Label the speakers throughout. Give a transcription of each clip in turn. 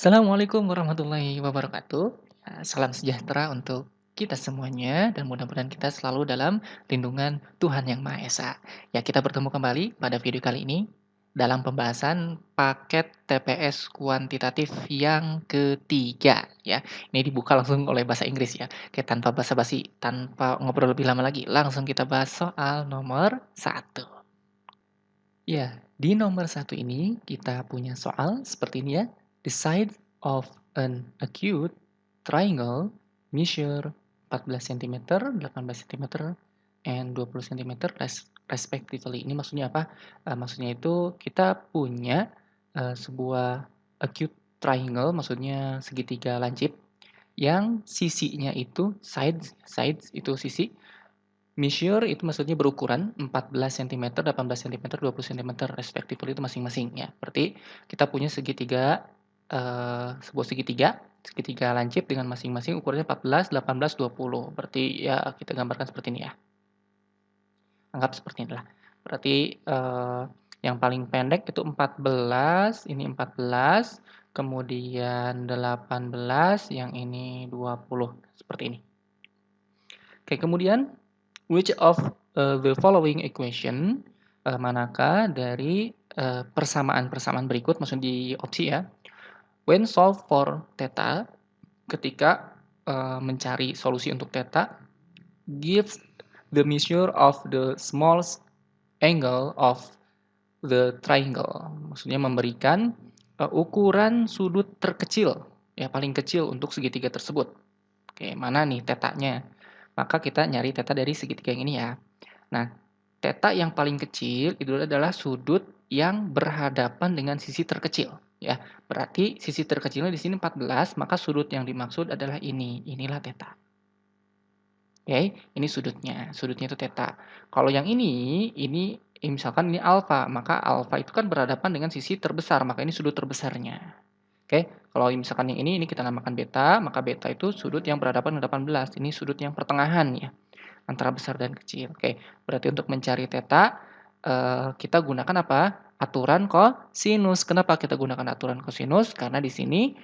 Speaker 1: Assalamualaikum warahmatullahi wabarakatuh. Salam sejahtera untuk kita semuanya dan mudah-mudahan kita selalu dalam lindungan Tuhan Yang Maha Esa. Ya, kita bertemu kembali pada video kali ini dalam pembahasan paket TPS kuantitatif yang ketiga ya. Ini dibuka langsung oleh bahasa Inggris ya. Oke, tanpa basa-basi, tanpa ngobrol lebih lama lagi, langsung kita bahas soal nomor satu. Ya, di nomor satu ini kita punya soal seperti ini ya. The side of an acute triangle measure 14 cm, 18 cm, and 20 cm respectively. Ini maksudnya apa? Maksudnya itu kita punya sebuah acute triangle, maksudnya segitiga lancip yang sisinya itu sides itu sisi. Measure itu maksudnya berukuran 14 cm, 18 cm, 20 cm respectively itu masing-masing ya. Berarti kita punya segitiga, sebuah segitiga lancip dengan masing-masing ukurannya 14, 18, 20. Berarti ya kita gambarkan seperti ini ya. Anggap seperti inilah. Berarti, yang paling pendek itu 14, ini 14, kemudian 18, yang ini 20, seperti ini. Oke, kemudian which of the following equation, manakah dari persamaan-persamaan berikut, maksudnya di opsi ya, when solve for theta, ketika mencari solusi untuk theta, gives the measure of the smallest angle of the triangle, maksudnya memberikan ukuran sudut terkecil, ya paling kecil untuk segitiga tersebut. Oke, mana nih tetanya? Maka kita nyari teta dari segitiga yang ini ya. Nah, teta yang paling kecil itu adalah sudut yang berhadapan dengan sisi terkecil, ya. Berarti sisi terkecilnya di sini 14, maka sudut yang dimaksud adalah ini. Inilah teta. Oke, ini sudutnya. Sudutnya itu teta. Kalau yang ini misalkan ini alfa, maka alfa itu kan berhadapan dengan sisi terbesar, maka ini sudut terbesarnya. Oke, kalau misalkan yang ini kita namakan beta, maka beta itu sudut yang berhadapan dengan 18. Ini sudut yang pertengahan ya, antara besar dan kecil. Oke, berarti untuk mencari theta, kita gunakan apa? Aturan kosinus. Kenapa kita gunakan aturan kosinus? Karena di sini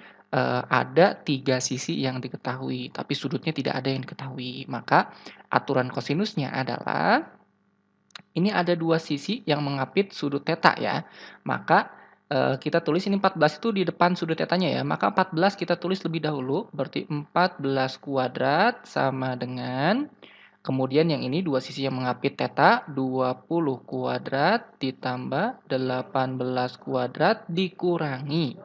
Speaker 1: ada 3 sisi yang diketahui, tapi sudutnya tidak ada yang diketahui. Maka aturan kosinusnya adalah ini ada 2 sisi yang mengapit sudut theta ya. Maka kita tulis ini 14 itu di depan sudut tetanya ya. Maka 14 kita tulis lebih dahulu, berarti 14 kuadrat sama dengan, kemudian yang ini 2 sisi yang mengapit theta, 20 kuadrat ditambah 18 kuadrat dikurangi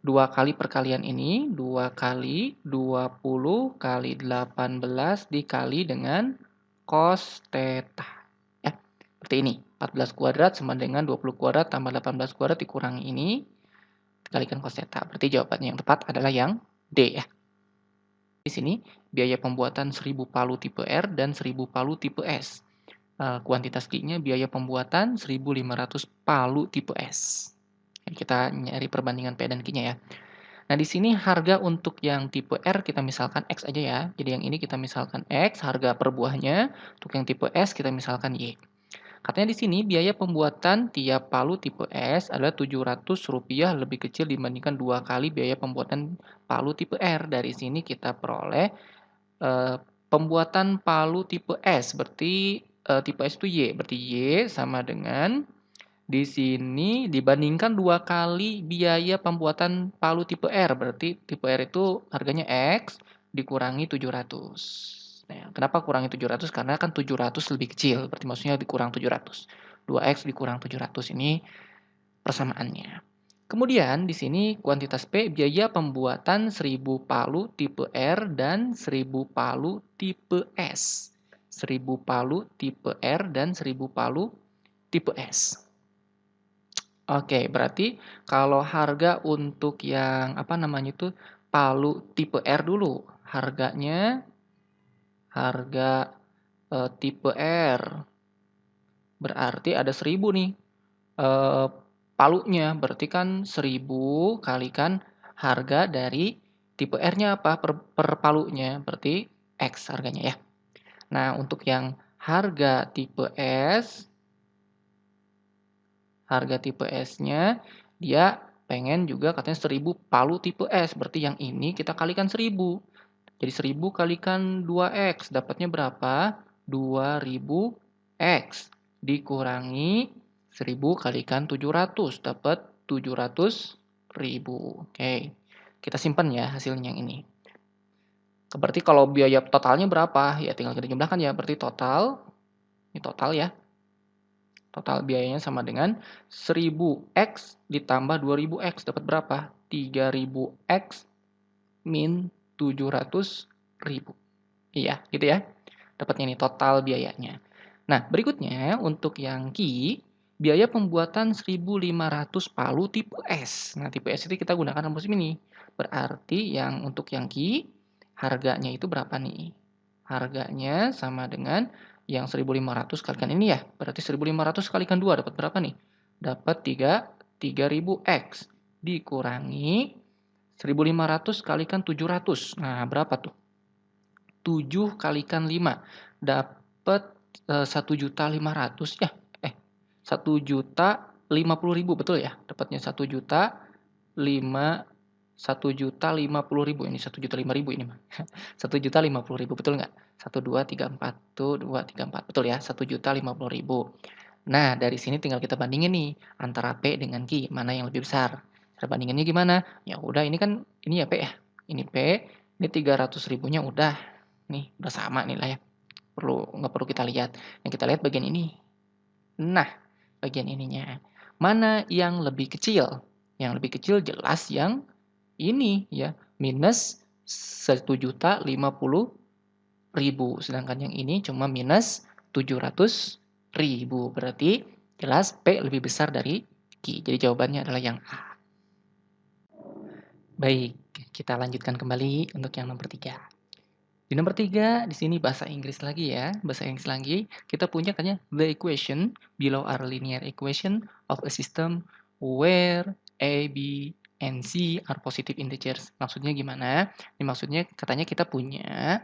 Speaker 1: 2 kali perkalian ini, 2 kali 20 kali 18 dikali dengan cos theta. Ya, seperti ini. 14 kuadrat sama dengan 20 kuadrat tambah 18 kuadrat dikurangi ini, dikalikan cos theta. Berarti jawabannya yang tepat adalah yang D ya. Di sini biaya pembuatan 1000 palu tipe R dan 1000 palu tipe S. Kuantitas Q-nya biaya pembuatan 1500 palu tipe S. Kita nyari perbandingan P dan Q-nya ya. Nah, di sini harga untuk yang tipe R kita misalkan X aja ya. Jadi yang ini kita misalkan X, harga per buahnya. Untuk yang tipe S kita misalkan Y. Katanya di sini biaya pembuatan tiap palu tipe S adalah Rp700 lebih kecil dibandingkan 2 kali biaya pembuatan palu tipe R. Dari sini kita peroleh pembuatan palu tipe S. Berarti tipe S itu Y. Berarti Y sama dengan di sini dibandingkan 2 kali biaya pembuatan palu tipe R, berarti tipe R itu harganya X dikurangi 700. Nah, kenapa kurangi 700? Karena kan 700 lebih kecil, berarti maksudnya dikurang 700. 2X dikurang 700 ini persamaannya. Kemudian di sini kuantitas P biaya pembuatan 1000 palu tipe R dan 1000 palu tipe S. 1000 palu tipe R dan 1000 palu tipe S. Oke, berarti kalau harga untuk yang apa namanya itu palu tipe R dulu, harga tipe R berarti ada 1000 nih palunya, berarti kan 1000 kalikan harga dari tipe R-nya apa per palunya, berarti X harganya ya. Nah, untuk yang harga tipe S, harga tipe S-nya dia pengen juga katanya 1000 palu tipe S, berarti yang ini kita kalikan 1000. Jadi 1000 kalikan 2x, dapatnya berapa? 2000x. Dikurangi 1000 kalikan 700, dapat 700.000. Oke, kita simpan ya hasilnya yang ini. Berarti kalau biaya totalnya berapa? Ya tinggal kita jumlahkan ya, berarti total, ini total ya. Total biayanya sama dengan 1000x ditambah 2000x, dapat berapa? 3000x min 700.000. Iya, gitu ya. Dapatnya ini total biayanya. Nah, berikutnya untuk yang Ki, biaya pembuatan 1500 palu tipe S. Nah, tipe S itu kita gunakan rumus ini. Berarti yang untuk yang Ki, harganya itu berapa nih? Harganya sama dengan yang 1500 kalikan ini ya. Berarti 1500 kalikan 2 dapat berapa nih? Dapat 3000x dikurangi 1500 kalikan 700. Nah, berapa tuh? 7 kalikan 5 dapat 1.500.000 ya. 1.050.000 betul ya? Dapatnya 1.050.000 ini 1.005.000 ini mah. 1.050.000 betul nggak? 1 2 3 4 tuh 2 3 4 betul ya? 1.050.000. Nah, dari sini tinggal kita bandingin nih antara P dengan Q, mana yang lebih besar. Cara bandinginnya gimana? Ya udah ini kan ini ya P ya. Ini P, ini 300.000-nya udah. Nih, udah sama nih lah ya. Nggak perlu kita lihat. Yang kita lihat bagian ini. Nah, bagian ininya. Mana yang lebih kecil? Yang lebih kecil jelas yang ini ya, minus 1.050.000. Sedangkan yang ini cuma minus 700.000. Berarti jelas P lebih besar dari Q. Jadi jawabannya adalah yang A. Baik, kita lanjutkan kembali untuk yang nomor 3. Di nomor 3, di sini bahasa Inggris lagi ya. Bahasa Inggris lagi, kita punya katanya the equation below are linear equation of a system where A, B, and C are positive integers. Maksudnya gimana? Ini maksudnya katanya kita punya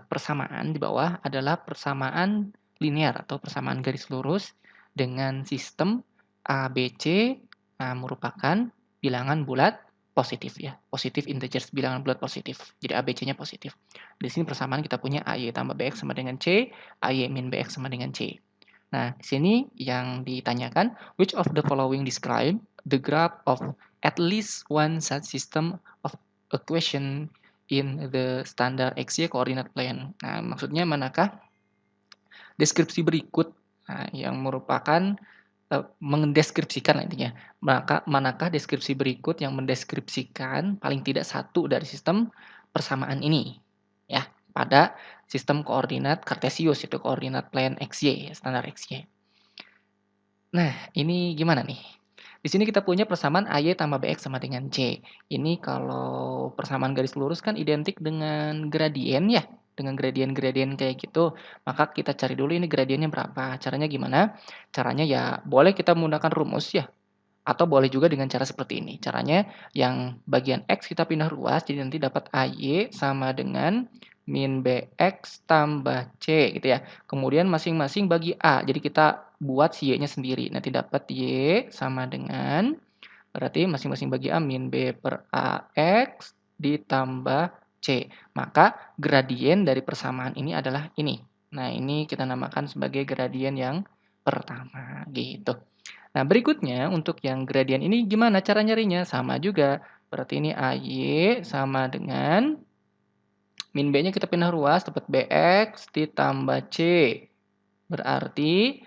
Speaker 1: persamaan di bawah adalah persamaan linear atau persamaan garis lurus dengan sistem A, B, C merupakan bilangan bulat positif ya. Positif integers, bilangan bulat positif. Jadi A, B, C-nya positif. Di sini persamaan kita punya AY tambah BX sama dengan C, AY min BX sama dengan C. Nah, di sini yang ditanyakan, which of the following describe the graph of at least one such system of equation in the standard XY coordinate plane. Nah, maksudnya manakah deskripsi berikut yang merupakan mendeskripsikan intinya. Manakah deskripsi berikut yang mendeskripsikan paling tidak satu dari sistem persamaan ini ya pada sistem koordinat kartesius itu koordinat plane XY, standar XY. Nah, ini gimana nih? Di sini kita punya persamaan AY tambah BX sama dengan C. Ini kalau persamaan garis lurus kan identik dengan gradien ya. Dengan gradien-gradien kayak gitu. Maka kita cari dulu ini gradiennya berapa. Caranya gimana? Caranya ya boleh kita menggunakan rumus ya. Atau boleh juga dengan cara seperti ini. Caranya yang bagian X kita pindah ruas. Jadi nanti dapat AY sama dengan min BX tambah C gitu ya. Kemudian masing-masing bagi A. Jadi kita buat si Y-nya sendiri. Nanti dapat Y sama dengan, berarti masing-masing bagi A min B per AX ditambah C. Maka gradien dari persamaan ini adalah ini. Nah, ini kita namakan sebagai gradien yang pertama gitu. Nah, berikutnya untuk yang gradien ini gimana cara nyarinya? Sama juga. Berarti ini AY sama dengan min B-nya kita pindah ruas, dapat BX ditambah C. Berarti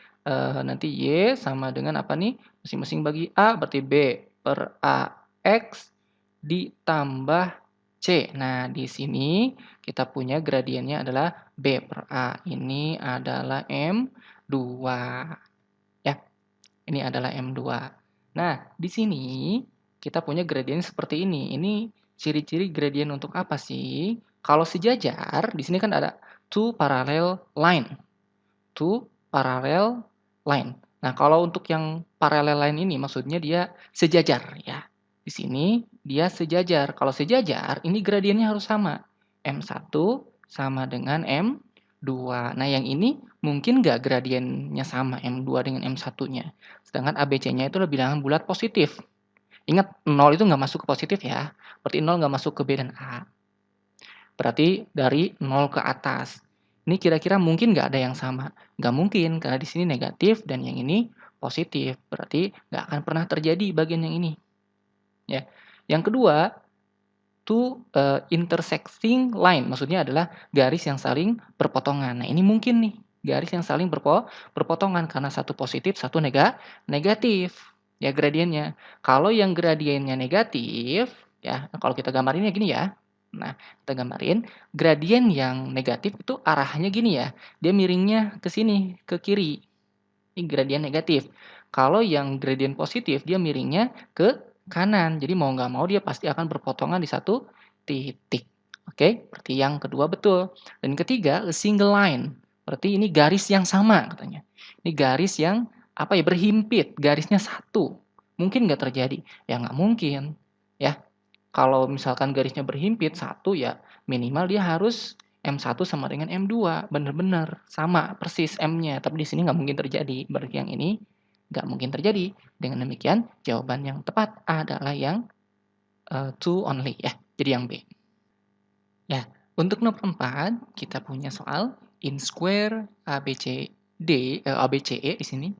Speaker 1: nanti Y sama dengan apa nih? Masing-masing bagi A, berarti B per AX ditambah C. Nah, di sini kita punya gradiennya adalah B per A. Ini adalah M2. Ya, ini adalah M2. Nah, di sini kita punya gradien seperti ini. Ini ciri-ciri gradien untuk apa sih? Kalau sejajar, di sini kan ada two parallel line. Two parallel line. Nah, kalau untuk yang parallel line ini maksudnya dia sejajar ya. Di sini dia sejajar. Kalau sejajar, ini gradiennya harus sama. M1 sama dengan M2. Nah, yang ini mungkin nggak gradiennya sama M2 dengan M1-nya. Sedangkan ABC-nya itu bilangan bulat positif. Ingat 0 itu nggak masuk ke positif ya, berarti 0 nggak masuk ke B dan A. Berarti dari 0 ke atas. Ini kira-kira mungkin nggak ada yang sama? Nggak mungkin, karena di sini negatif dan yang ini positif. Berarti nggak akan pernah terjadi bagian yang ini. Ya. Yang kedua, intersecting line, maksudnya adalah garis yang saling berpotongan. Nah, ini mungkin nih, garis yang saling berpotongan karena satu positif, satu negatif, ya gradiennya. Kalau yang gradiennya negatif, ya kalau kita gambarinnya gini ya. Nah, kita gambarin gradien yang negatif itu arahnya gini ya, dia miringnya ke sini, ke kiri. Ini gradien negatif. Kalau yang gradien positif, dia miringnya ke kanan. Jadi mau nggak mau dia pasti akan berpotongan di satu titik. Oke, berarti yang kedua betul. Dan ketiga, a single line. Berarti ini garis yang sama katanya. Ini garis yang apa ya, berhimpit, garisnya satu. Mungkin nggak terjadi? Ya nggak mungkin. Ya, kalau misalkan garisnya berhimpit satu ya minimal dia harus M1 sama dengan M2, bener-bener sama persis M-nya, tapi di sini nggak mungkin terjadi, berarti yang ini nggak mungkin terjadi. Dengan demikian jawaban yang tepat adalah yang two only ya, jadi yang B. Ya, untuk nomor 4 kita punya soal in square ABCE di sini,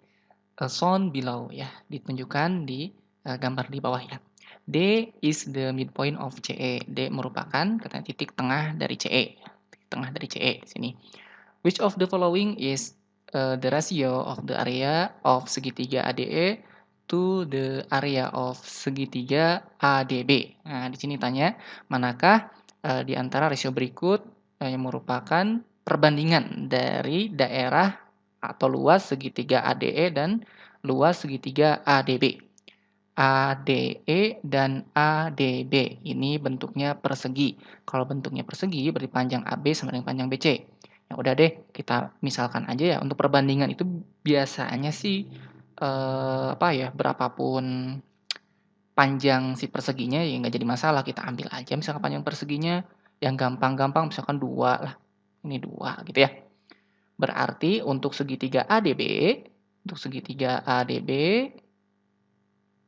Speaker 1: shown below ya, ditunjukkan di gambar di bawah ya. D is the midpoint of CE. D merupakan katanya titik tengah dari CE. Titik tengah dari CE sini. Which of the following is the ratio of the area of segitiga ADE to the area of segitiga ADB? Nah, di sini tanya, manakah di antara rasio berikut yang merupakan perbandingan dari daerah atau luas segitiga ADE dan luas segitiga ADB? ADE dan ADB ini bentuknya persegi. Kalau bentuknya persegi berarti panjang AB sama dengan panjang BC. Ya udah deh, kita misalkan aja ya untuk perbandingan itu biasanya sih apa ya, berapapun panjang si perseginya ya nggak jadi masalah, kita ambil aja misalkan panjang perseginya yang gampang-gampang misalkan 2 lah. Ini 2 gitu ya. Berarti untuk segitiga ADB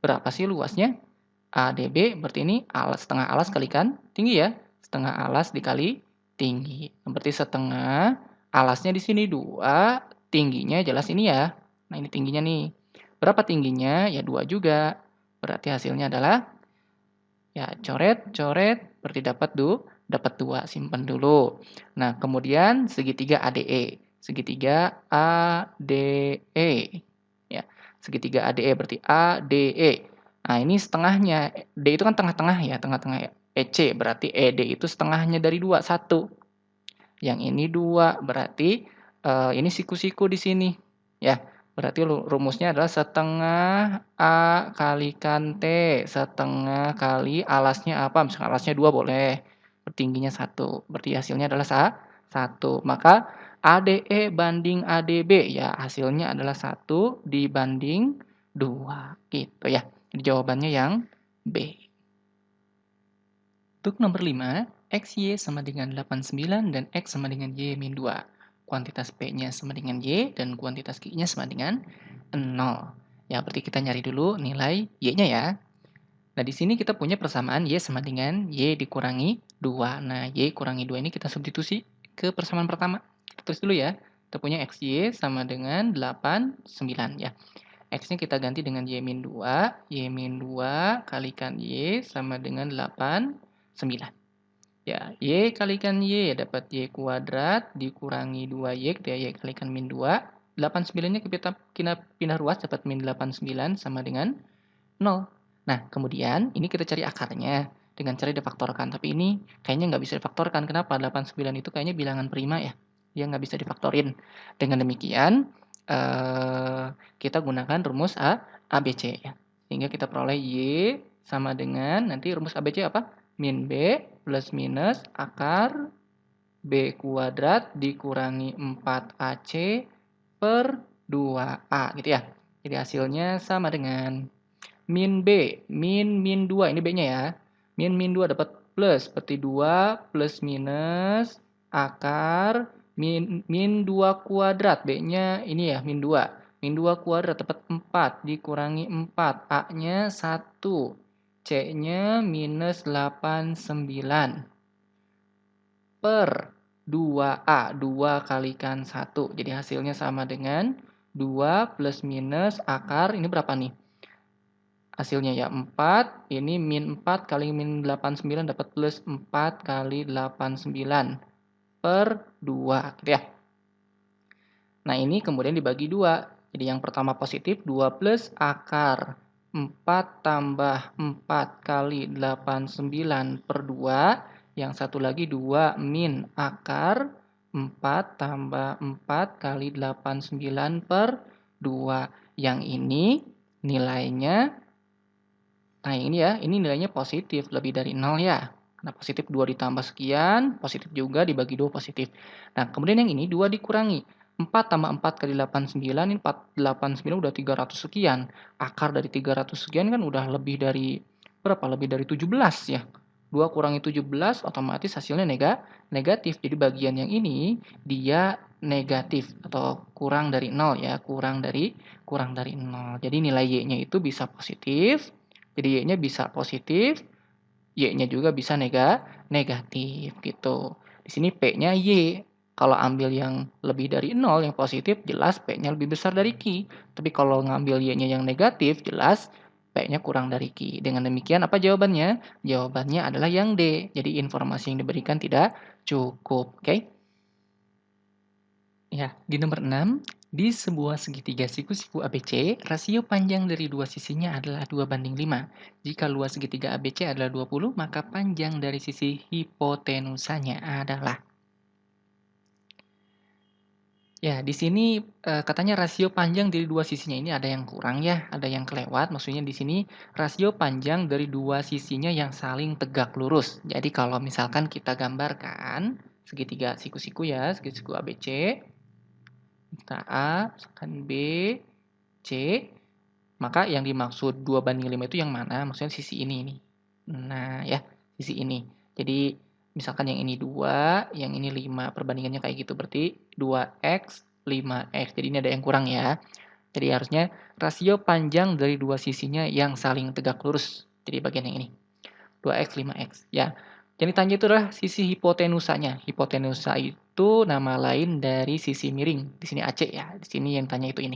Speaker 1: berapa sih luasnya? ADB berarti ini setengah alas kalikan tinggi ya, setengah alas dikali tinggi. Berarti setengah alasnya di sini 2, tingginya jelas ini ya. Nah, ini tingginya nih. Berapa tingginya? Ya 2 juga. Berarti hasilnya adalah ya coret, coret, berarti dapat 2, simpan dulu. Nah, kemudian segitiga ADE. Segitiga ADE. Ya, segitiga ADE berarti ADE. Nah, ini setengahnya. D itu kan tengah-tengah ya, tengah-tengah EC. Berarti ED itu setengahnya dari 2, 1. Yang ini 2, berarti ini siku-siku di sini. Ya, berarti rumusnya adalah setengah A kalikan T. Setengah kali alasnya apa? Misalkan alasnya 2 boleh. Tingginya 1. Berarti hasilnya adalah 1. Maka ADE banding ADB ya hasilnya adalah 1 dibanding 2. Gitu ya. Jadi jawabannya yang B. Untuk nomor 5, XY sama dengan 89 dan X sama dengan Y min 2. Kuantitas P-nya sama dengan Y dan kuantitas Q-nya sama dengan 0. Ya, berarti kita nyari dulu nilai Y-nya ya. Nah, di sini kita punya persamaan Y sama dengan Y dikurangi 2. Nah, Y kurangi 2 ini kita substitusi ke persamaan pertama. Kita tulis dulu ya. Kita punya XY sama dengan 89 ya. X-nya kita ganti dengan Y min 2. Y min 2 kalikan Y sama dengan 89. Ya, Y kalikan Y dapat Y kuadrat dikurangi 2Y, gitu ya, Y kalikan min 2. 89-nya kita pindah ruas dapat min 89 sama dengan 0. Nah, kemudian ini kita cari akarnya dengan cara difaktorkan. Tapi ini kayaknya nggak bisa difaktorkan. Kenapa? 89 itu kayaknya bilangan prima ya. Dia nggak bisa difaktorin. Dengan demikian, kita gunakan rumus ABC ya. Sehingga kita peroleh Y sama dengan, nanti rumus ABC apa? Min B plus minus akar B kuadrat dikurangi 4AC per 2A gitu ya. Jadi hasilnya sama dengan min B, min 2, ini B-nya ya. Min 2 dapat plus, berarti 2 plus minus akar min 2 kuadrat. B-nya ini ya, min 2. Min 2 kuadrat dapat 4 dikurangi 4. A-nya 1. C-nya minus 89 per 2A, 2 kalikan 1. Jadi hasilnya sama dengan 2 plus minus akar, ini berapa nih? Hasilnya ya 4, ini min 4 kali min 89 dapat plus 4 kali 89 per 2, gitu ya. Nah, ini kemudian dibagi 2. Jadi yang pertama positif, 2 plus akar 4 tambah 4 kali 89 per 2. Yang satu lagi 2 min akar 4 tambah 4 kali 89 per 2. Yang ini nilainya, nah ini ya, ini nilainya positif, lebih dari 0 ya. Karena positif 2 ditambah sekian, positif juga dibagi 2 positif. Nah, kemudian yang ini 2 dikurangi. 4 tambah 4 kali 89, ini 489 udah 300 sekian. Akar dari 300 sekian kan udah lebih dari, berapa? Lebih dari 17 ya. 2 kurangi 17 otomatis hasilnya negatif. Jadi bagian yang ini dia negatif atau kurang dari 0 ya, kurang dari 0. Jadi nilai Y-nya itu bisa positif. Jadi Y-nya bisa positif, Y-nya juga bisa negatif gitu. Di sini P-nya Y. Kalau ambil yang lebih dari 0 yang positif, jelas P-nya lebih besar dari Q. Tapi kalau ngambil Y-nya yang negatif, jelas P-nya kurang dari Q. Dengan demikian apa jawabannya? Jawabannya adalah yang D. Jadi informasi yang diberikan tidak cukup. Oke? Ya, di nomor 6, di sebuah segitiga siku-siku ABC, rasio panjang dari dua sisinya adalah 2:5. Jika luas segitiga ABC adalah 20, maka panjang dari sisi hipotenusanya adalah. Ya, di sini katanya rasio panjang dari dua sisinya ini ada yang kurang ya, ada yang kelewat. Maksudnya di sini rasio panjang dari dua sisinya yang saling tegak lurus. Jadi kalau misalkan kita gambarkan segitiga siku-siku ya, segitiga siku ABC. Kita A, misalkan B, C, maka yang dimaksud 2:5 itu yang mana? Maksudnya sisi ini. Nah, ya, sisi ini. Jadi, misalkan yang ini 2, yang ini 5. Perbandingannya kayak gitu. Berarti 2x, 5x. Jadi ini ada yang kurang ya. Jadi harusnya rasio panjang dari dua sisinya yang saling tegak lurus. Jadi bagian yang ini. 2x, 5x. Ya. Yang ditanya itu adalah sisi hipotenusanya. Hipotenusa itu nama lain dari sisi miring. Di sini AC ya. Di sini yang tanya itu ini.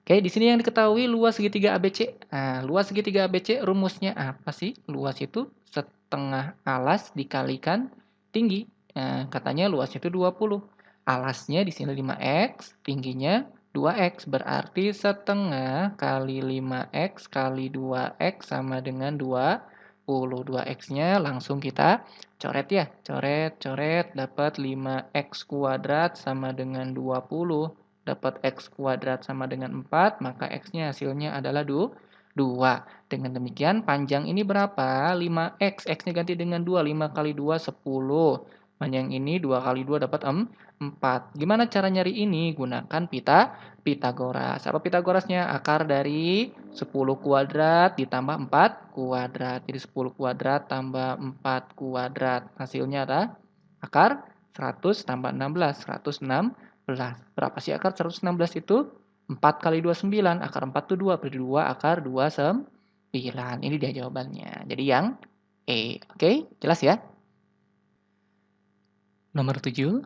Speaker 1: Oke, di sini yang diketahui luas segitiga ABC. Nah, luas segitiga ABC rumusnya apa sih? Luas itu setengah alas dikalikan tinggi. Nah, katanya luasnya itu 20. Alasnya di sini 5x, tingginya 2x. Berarti setengah kali 5x kali 2x sama dengan 20. 2x-nya langsung kita coret ya. Coret, dapat 5x kuadrat sama dengan 20. Dapat x kuadrat sama dengan 4, maka x-nya hasilnya adalah 2. Dengan demikian, panjang ini berapa? 5x. X-nya ganti dengan 2. 5 kali 2, 10. Panjang ini 2 kali 2 dapat 4. Gimana cara nyari ini? Gunakan Pitagoras. Apa Pitagorasnya? Akar dari 10 kuadrat ditambah 4 kuadrat. Jadi 10 kuadrat tambah 4 kuadrat. Hasilnya adalah akar 100 tambah 16. 116. Berapa sih akar 116 itu? 4 kali 2, 9. Akar 4 itu 2. Berarti 2 akar 2, 9. Ini dia jawabannya. Jadi yang E. Oke, jelas ya? Nomor 7.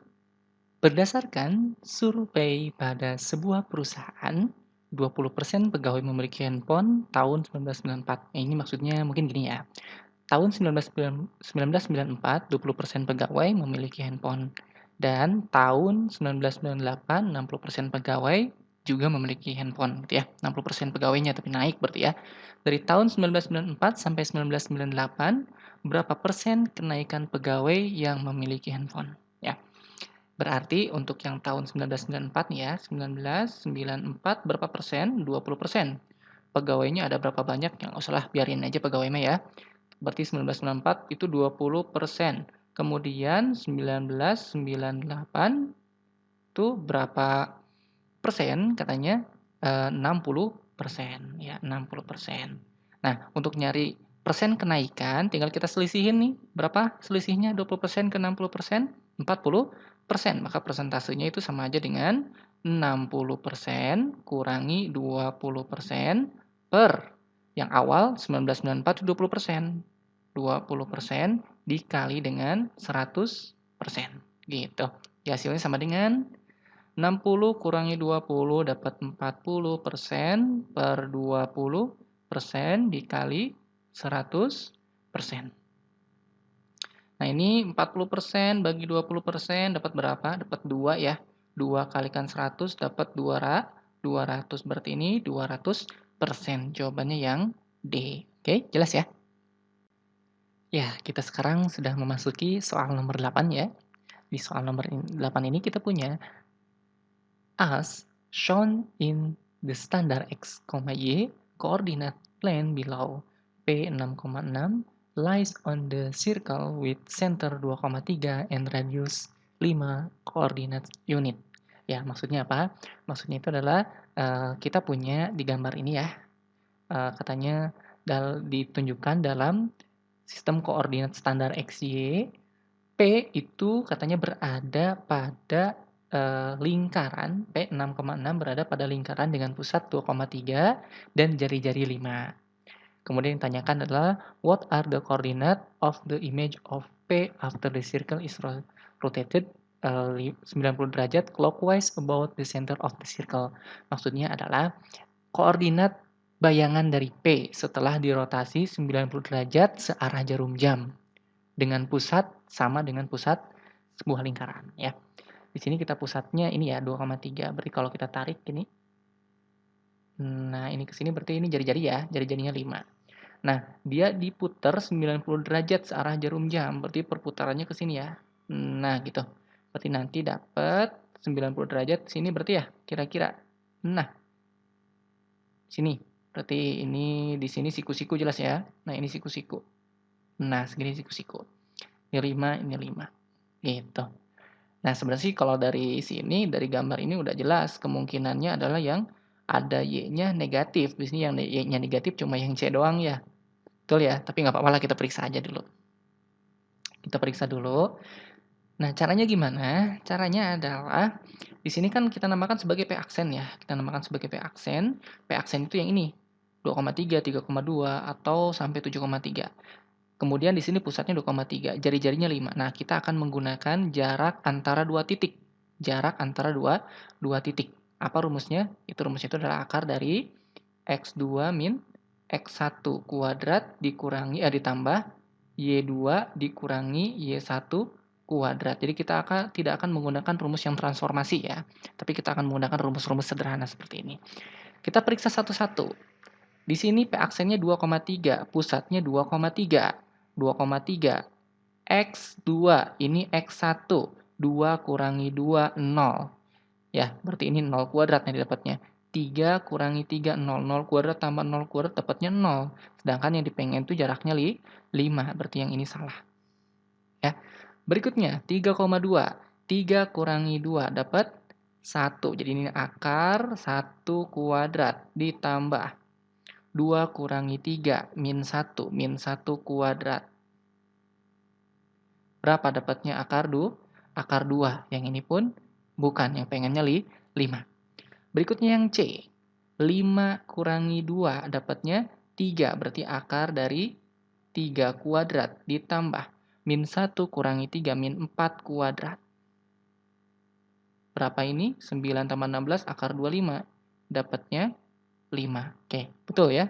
Speaker 1: Berdasarkan survei pada sebuah perusahaan, 20% pegawai memiliki handphone tahun 1994. Ini maksudnya mungkin gini ya. Tahun 1994, 20% pegawai memiliki handphone. Dan tahun 1998, 60% pegawai juga memiliki handphone gitu ya. 60% pegawainya tapi naik berarti ya. Dari tahun 1994 sampai 1998, berapa persen kenaikan pegawai yang memiliki handphone? Ya. Berarti untuk yang tahun 1994 nih ya, 1994 berapa persen? 20%. Pegawainya ada berapa banyak? Yang usahlah biarin aja pegawai mah ya. Berarti 1994 itu 20%. Kemudian 1998 itu berapa persen katanya? 60% ya, 60%. Nah, untuk nyari persen kenaikan tinggal kita selisihin nih. Berapa selisihnya 20% ke 60%? 40%. Maka persentasenya itu sama aja dengan 60% kurangi 20% per Yang awal 1994 itu 20%. 20% dikali dengan 100%, gitu. Ya, hasilnya sama dengan 60 kurangi 20 dapat 40% per 20% dikali 100%. Nah, ini 40% bagi 20% dapat berapa? Dapat 2 ya. 2 kalikan 100 dapat 200. Berarti ini 200%. Jawabannya yang D. Oke, jelas ya? Ya, kita sekarang sudah memasuki soal nomor 8 ya. Di soal nomor 8 ini kita punya as shown in the standard x, y coordinate plane below. P 6,6 lies on the circle with center 2,3 and radius 5 coordinate unit. Ya, maksudnya apa? Maksudnya itu adalah kita punya di gambar ini ya, katanya ditunjukkan dalam sistem koordinat standar XY, P itu katanya berada pada lingkaran, P 6,6 berada pada lingkaran dengan pusat 2,3 dan jari-jari 5. Kemudian yang ditanyakan adalah, what are the coordinate of the image of P after the circle is rotated 90 derajat clockwise about the center of the circle. Maksudnya adalah koordinat bayangan dari P setelah dirotasi 90 derajat searah jarum jam dengan pusat sama dengan pusat sebuah lingkaran ya. Di sini kita pusatnya ini ya 2,3. Berarti kalau kita tarik ini, nah ini ke sini berarti ini jari-jari ya, jari-jarinya 5. Nah, dia diputar 90 derajat searah jarum jam, berarti perputarannya ke sini ya. Nah, gitu. Berarti nanti dapat 90 derajat sini berarti ya, kira-kira. Nah, sini. Berarti ini di sini siku-siku jelas ya. Nah, ini siku-siku. Nah, segini siku-siku. Ini 5, ini 5. Gitu. Nah, sebenarnya sih kalau dari sini, dari gambar ini udah jelas kemungkinannya adalah yang ada Y-nya negatif. Di sini yang Y-nya negatif cuma yang C doang ya. Betul ya? Tapi nggak apa-apa lah, kita periksa aja dulu. Kita periksa dulu. Nah, caranya gimana? Caranya adalah di sini kan kita namakan sebagai P aksen ya. Kita namakan sebagai P aksen. P aksen itu yang ini. 2,3, 3,2 atau sampai 7,3. Kemudian di sini pusatnya 2,3, jari-jarinya 5. Nah, kita akan menggunakan jarak antara dua titik. Jarak antara dua titik. Apa rumusnya? Rumusnya itu adalah akar dari X2 min X1 kuadrat ditambah Y2 dikurangi Y1 kuadrat. Jadi kita tidak akan menggunakan rumus yang transformasi ya. Tapi kita akan menggunakan rumus-rumus sederhana seperti ini. Kita periksa satu-satu. Di sini P aksennya 2,3, pusatnya 2,3. 2,3. X2, ini X1. 2 kurangi 2, 0. Ya, berarti ini 0 kuadrat yang didapatnya. 3 kurangi 3, 0. 0 kuadrat tambah 0 kuadrat dapatnya 0. Sedangkan yang dipengen itu jaraknya 5. Berarti yang ini salah. Ya. Berikutnya, 3,2. 3 kurangi 2 dapat 1. Jadi ini akar 1 kuadrat ditambah 2 kurangi 3, min 1. Min 1 kuadrat. Berapa dapatnya akar 2. Yang ini pun bukan, yang pengennya 5. Berikutnya yang C. 5 kurangi 2 dapatnya 3. Berarti akar dari 3 kuadrat ditambah min 1 kurangi 3, min 4 kuadrat. Berapa ini? 9 tambah 16 akar 25. Dapatnya 5. Oke, betul ya?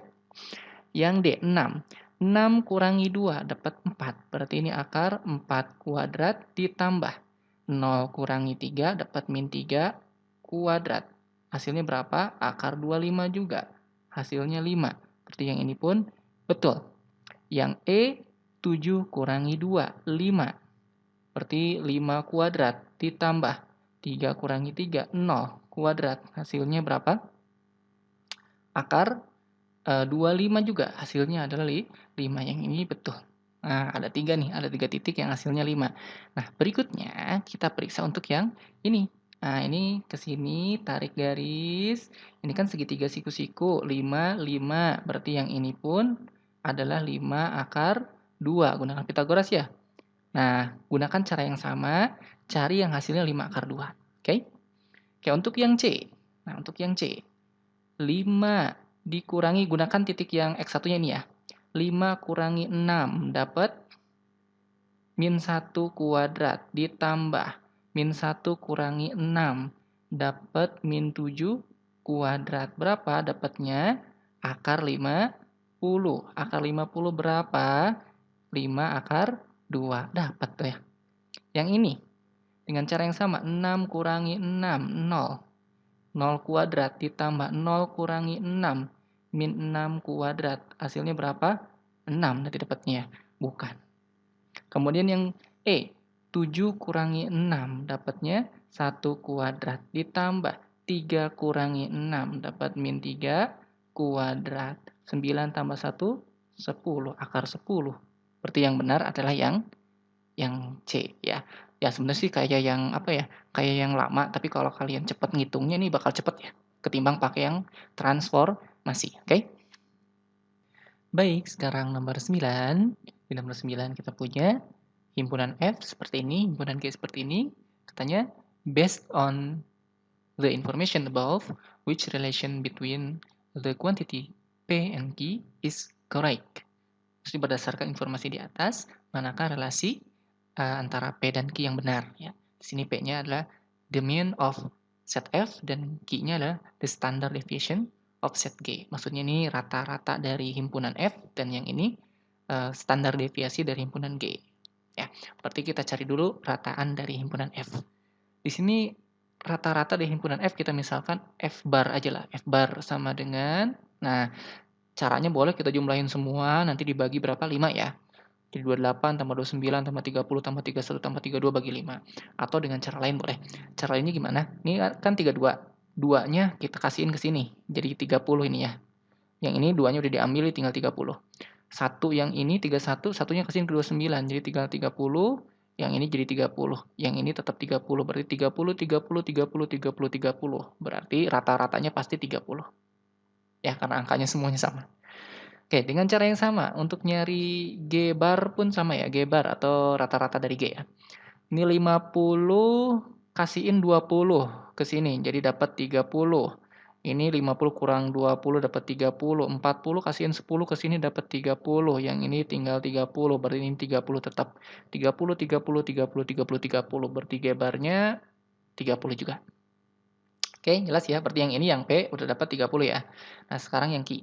Speaker 1: Yang D, 6. 6 kurangi 2 dapat 4. Berarti ini akar 4 kuadrat ditambah 0 kurangi 3 dapat min 3 kuadrat. Hasilnya berapa? Akar 25 juga. Hasilnya 5. Berarti yang ini pun betul. Yang E, 7 kurangi 2, 5. Berarti 5 kuadrat ditambah 3 kurangi 3, 0 kuadrat. Hasilnya berapa? Akar 25 juga. Hasilnya adalah 5. Yang ini betul. Nah, ada 3 nih. Ada 3 titik yang hasilnya 5. Nah, berikutnya kita periksa untuk yang ini. Nah, ini ke sini tarik garis. Ini kan segitiga siku-siku. 5, 5. Berarti yang ini pun adalah 5 akar 2. Gunakan Pitagoras ya. Nah, gunakan cara yang sama. Cari yang hasilnya 5 akar 2. Oke? Oke, untuk yang C. Nah, untuk yang C. 5 dikurangi gunakan titik yang X1-nya ini ya. 5 kurangi 6 dapat min 1 kuadrat ditambah min 1 kurangi 6 dapat min 7 kuadrat. Berapa dapatnya? Akar 50. Akar 50 berapa? 5 akar 2. Dapat tuh ya. Yang ini dengan cara yang sama 6 kurangi 6 0. 0 kuadrat ditambah 0 kurangi 6 min 6 kuadrat. Hasilnya berapa? 6 nanti dapatnya. Bukan. Kemudian yang E, 7 kurangi 6 dapatnya 1 kuadrat ditambah 3 kurangi 6 dapat min 3 kuadrat. 9 tambah 1, 10, akar 10. Berarti yang benar adalah yang C ya. Ya sebenarnya sih kayak yang apa ya, kayak yang lama, tapi kalau kalian cepat ngitungnya nih bakal cepet ya, ketimbang pakai yang transformasi, oke? Baik, sekarang nomor 9. Di nomor 9 kita punya himpunan F seperti ini, himpunan G seperti ini. Katanya, based on the information above, which relation between the quantity P and Q is correct? Jadi berdasarkan informasi di atas, manakah relasi antara P dan Q yang benar? Ya. Di sini P-nya adalah the mean of set F dan Q-nya adalah the standard deviation of set G. Maksudnya ini rata-rata dari himpunan F dan yang ini standar deviasi dari himpunan G. Ya, berarti kita cari dulu rataan dari himpunan F. Di sini rata-rata dari himpunan F kita misalkan F bar aja lah. F bar sama dengan, nah caranya boleh kita jumlahin semua, nanti dibagi berapa? 5 ya. Jadi 28 tambah 29 tambah 30 tambah 31 tambah 32 bagi 5. Atau dengan cara lain boleh. Cara lainnya gimana? Ini kan 32. 2-nya kita kasihin ke sini. Jadi 30 ini ya. Yang ini 2-nya udah diambil tinggal 30. Satu yang ini 31, satunya kasihin ke 29. Jadi tinggal 30. Yang ini jadi 30. Yang ini tetap 30. Berarti 30, 30, 30, 30, 30. Berarti rata-ratanya pasti 30. Ya, karena angkanya semuanya sama. Oke, dengan cara yang sama, untuk nyari G bar pun sama ya, G bar atau rata-rata dari G ya. Ini 50 kasihin 20 ke sini, jadi dapat 30. Ini 50 kurang 20 dapat 30, 40 kasihin 10 ke sini dapat 30. Yang ini tinggal 30, berarti ini 30 tetap. 30, 30, 30, 30, 30, berarti G barnya 30 juga. Oke, jelas ya, berarti yang ini yang P udah dapat 30 ya. Nah, sekarang yang Q.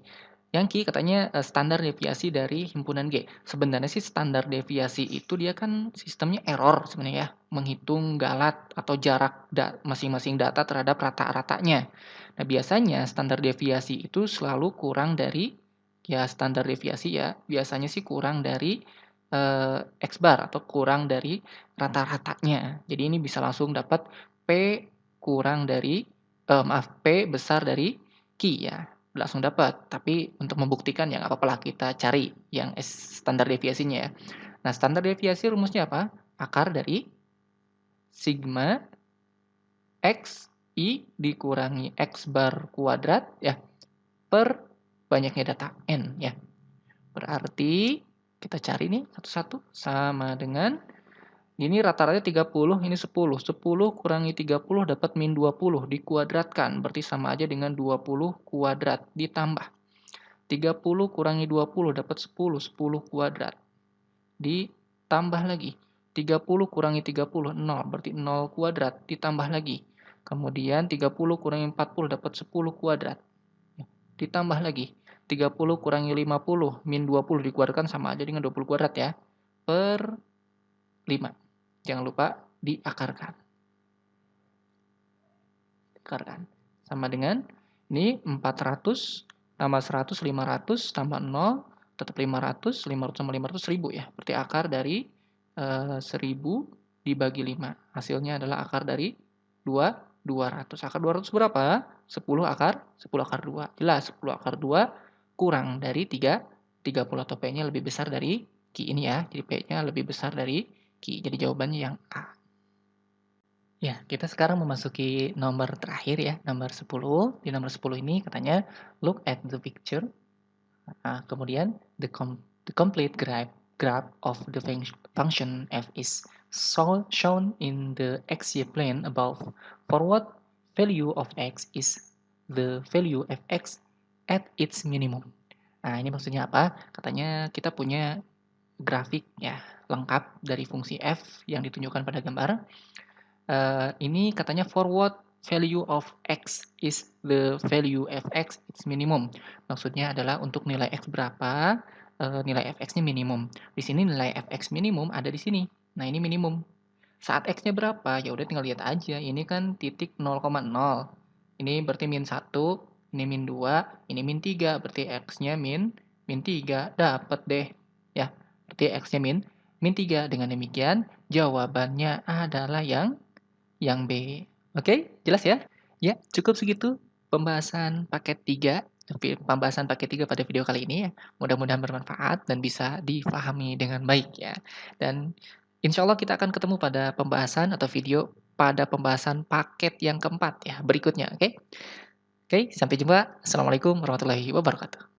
Speaker 1: Yang Q katanya standar deviasi dari himpunan G. Sebenarnya sih standar deviasi itu dia kan sistemnya error sebenarnya ya, menghitung galat atau jarak masing-masing data terhadap rata-ratanya. Nah, biasanya standar deviasi itu selalu kurang dari, ya standar deviasi ya, biasanya sih kurang dari X bar atau kurang dari rata-ratanya. Jadi ini bisa langsung dapat P kurang dari maaf, P besar dari Q ya, langsung dapat. Tapi untuk membuktikan ya nggak apa-apa lah kita cari yang standar deviasinya ya. Nah, standar deviasi rumusnya apa? Akar dari sigma X I dikurangi X bar kuadrat ya, per banyaknya data N ya. Berarti kita cari nih satu-satu sama dengan ini rata-rata 30, ini 10. 10 kurangi 30 dapat min 20. Dikuadratkan, berarti sama aja dengan 20 kuadrat. Ditambah. 30 kurangi 20 dapat 10. 10 kuadrat. Ditambah lagi. 30 kurangi 30, 0. Berarti 0 kuadrat. Ditambah lagi. Kemudian 30 kurangi 40 dapat 10 kuadrat. Ditambah lagi. 30 kurangi 50, min 20 dikuadratkan sama aja dengan 20 kuadrat ya. Per 5. Jangan lupa diakarkan. Akarkan. Sama dengan ini 400 tambah 100, 500 tambah 0 tetap 500, 500 sama 500 1000 ya. Berarti akar dari 1000 dibagi 5. Hasilnya adalah akar dari 200. Akar 200 berapa? 10 akar 2. Jelas 10 akar 2 kurang dari 30 atau P-nya lebih besar dari Q ini ya. Jadi P-nya lebih besar dari Q. Jadi jawabannya yang A. Ya, kita sekarang memasuki nomor terakhir ya, nomor 10. Di nomor 10 ini katanya, look at the picture. Kemudian, the complete graph of the function f is shown in the xy plane above. For what value of x is the value fx at its minimum. Nah, ini maksudnya apa? Katanya kita punya grafik ya lengkap dari fungsi f yang ditunjukkan pada gambar. Ini katanya forward value of x is the value fx its minimum. Maksudnya adalah untuk nilai x berapa, nilai fx-nya minimum. Di sini nilai fx minimum ada di sini. Nah, ini minimum. Saat x-nya berapa? Ya udah tinggal lihat aja. Ini kan titik 0,0. Ini berarti min 1, ini min 2, ini min 3. Berarti x-nya min 3. Dapat deh. Ya, berarti x-nya min 3. Dengan demikian, jawabannya adalah yang B. Oke, jelas ya? Ya, cukup segitu pembahasan paket 3, pada video kali ini ya. Mudah-mudahan bermanfaat dan bisa difahami dengan baik ya. Dan insya Allah kita akan ketemu pada pembahasan atau video pada pembahasan paket yang keempat ya berikutnya, oke? Oke, sampai jumpa. Assalamualaikum warahmatullahi wabarakatuh.